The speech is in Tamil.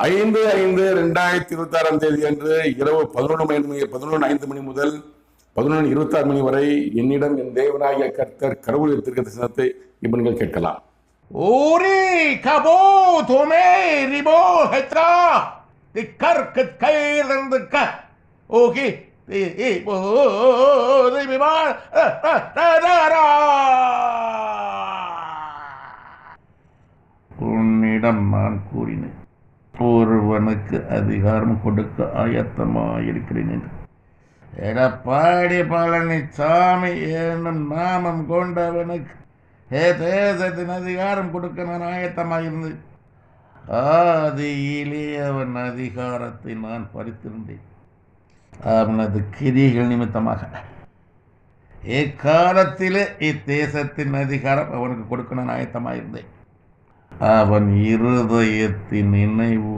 5/5/2026 அன்று இரவு 11:5 முதல் 11:26 வரை என்னிடம் என் தேவனாகிய கர்த்தர் கடவுள் தீர்க்கதரிசனத்தை இப்ப நீங்கள் கேட்கலாம். Uri kabo tome ribo hetra the karkat kairand ka okay bo the biba உன்னிடம் நான் கூறினேன், ஒருவனுக்கு அதிகாரம் கொடுக்க ஆயத்தமாயிருக்கிறேன் என்று. எடப்பாடி பழனிசாமி என்னும் நாமம் கொண்டவனுக்கு தேசத்தின் அதிகாரம் கொடுக்க நான் ஆயத்தமாயிருந்தேன். ஆதியிலே அவன் அதிகாரத்தை நான் பறித்திருந்தேன். அவனது கிரிகள் நிமித்தமாக எக்காலத்திலே இத்தேசத்தின் அதிகாரம் அவனுக்கு கொடுக்க நான் ஆயத்தமாயிருந்தேன். அவன் இருதயத்தின் நினைவு